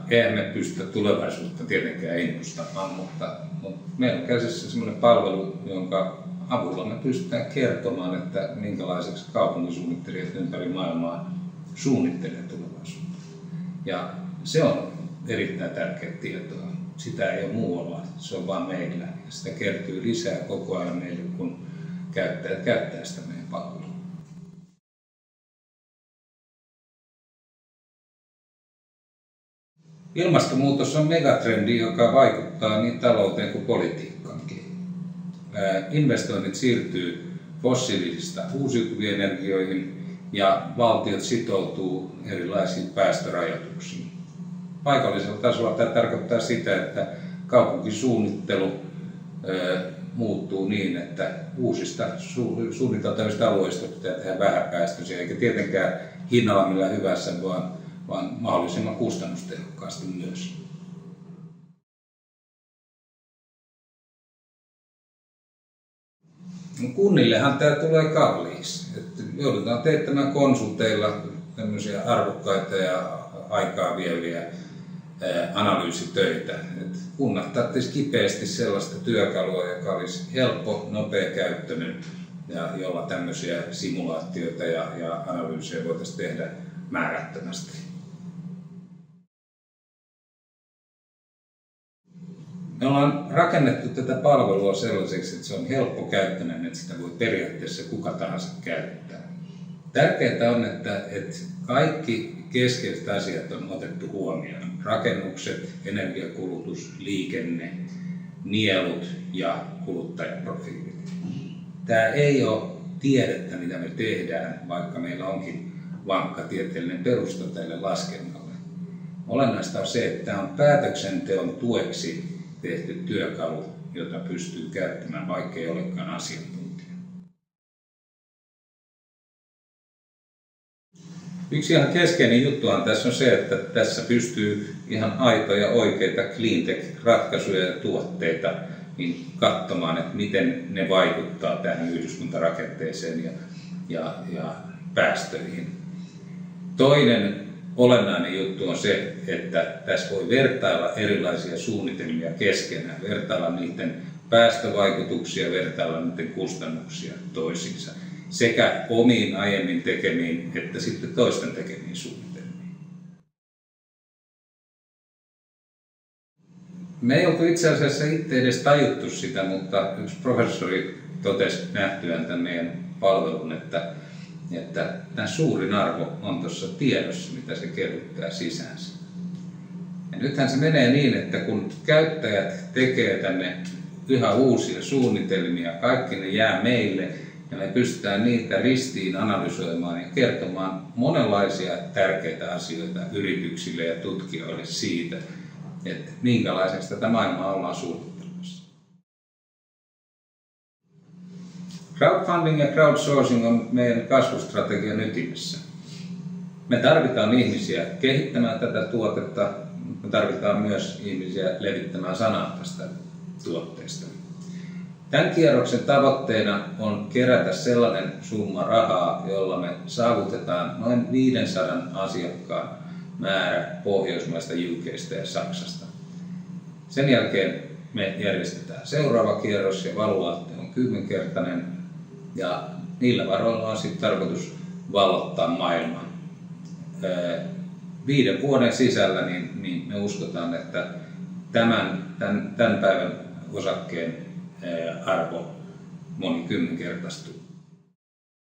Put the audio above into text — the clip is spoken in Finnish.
eihän me pystytä tulevaisuutta tietenkään ennustamaan, mutta meillä on käsissä sellainen palvelu, jonka avulla me pystytään kertomaan, että minkälaiseksi kaupunkisuunnittelijat ympäri maailmaa suunnittelee tulevaisuutta. Ja se on erittäin tärkeää tietoa. Sitä ei ole muualla, se on vain meillä. Ja sitä kertyy lisää koko ajan meille, kun käyttäjät käyttää sitä meidän palvelua. Ilmastonmuutos on megatrendi, joka vaikuttaa niin talouteen kuin politiikkaankin. Investoinnit siirtyy fossiilisista uusiutuviin energioihin ja valtiot sitoutuu erilaisiin päästörajoituksiin. Paikallisella tasolla tämä tarkoittaa sitä, että kaupunkisuunnittelu muuttuu niin, että uusista suunniteltavista alueista pitää tehdä vähäpäästöisiä, eikä tietenkään hinnalla millä hyvässä, vaan mahdollisimman kustannustehokkaasti myös. Kunnillehan tämä tulee kalliiksi. Että joudutaan teettämään konsulteilla tämmöisiä arvokkaita ja aikaa vieviä analyysitöitä. Et kunnat tarvitsisi kipeästi sellaista työkalua, joka olisi helppo, nopeakäyttöinen ja jolla tämmöisiä simulaatioita ja analyysejä voitaisiin tehdä määrättömästi. Me ollaan rakennettu tätä palvelua sellaiseksi, että se on helppokäyttöinen, että sitä voi periaatteessa kuka tahansa käyttää. Tärkeää on, että kaikki keskeiset asiat on otettu huomioon. Rakennukset, energiakulutus, liikenne, nielut ja kuluttajaprofiilit. Tämä ei ole tiedettä, mitä me tehdään, vaikka meillä onkin vankka tieteellinen perusta tälle laskennalle. Olennaista on se, että tämä on päätöksenteon tueksi tehty työkalu, jota pystyy käyttämään, vaikka ei olekaan asiantuntija. Yksi ihan keskeinen juttuhan tässä on se, että tässä pystyy ihan aitoja oikeita cleantech-ratkaisuja ja tuotteita niin katsomaan, että miten ne vaikuttaa tähän yhdyskuntarakenteeseen ja päästöihin. Toinen olennainen juttu on se, että tässä voi vertailla erilaisia suunnitelmia keskenään, vertailla niiden päästövaikutuksia, vertailla niiden kustannuksia toisiinsa, sekä omiin aiemmin tekemiin että sitten toisten tekemiin suunnitelmiin. Me ei oltu itse asiassa itse edes tajuttu sitä, mutta yksi professori totesi nähtyään tämän meidän palvelun, että tämä suurin arvo on tuossa tiedossa, mitä se kerryttää sisäänsä. Ja nythän se menee niin, että kun käyttäjät tekee tänne yhä uusia suunnitelmia, kaikki ne jää meille ja me pystytään niitä ristiin analysoimaan ja kertomaan monenlaisia tärkeitä asioita yrityksille ja tutkijoille siitä, että minkälaiseksi tätä maailmaa ollaan suunnittelemassa. Crowdfunding ja crowdsourcing on meidän kasvustrategian ytimessä. Me tarvitaan ihmisiä kehittämään tätä tuotetta, me tarvitaan myös ihmisiä levittämään sanaa tästä tuotteesta. Tämän kierroksen tavoitteena on kerätä sellainen summa rahaa, jolla me saavutetaan noin 500 asiakkaan määrä Pohjoismaista, UK:sta ja Saksasta. Sen jälkeen me järjestetään seuraava kierros ja valuaatte on 10-kertainen ja niillä varoilla on sitten tarkoitus vallottaa maailma. 5 vuoden sisällä niin me uskotaan, että tämän päivän osakkeen arvo monikymmenkertaistuu.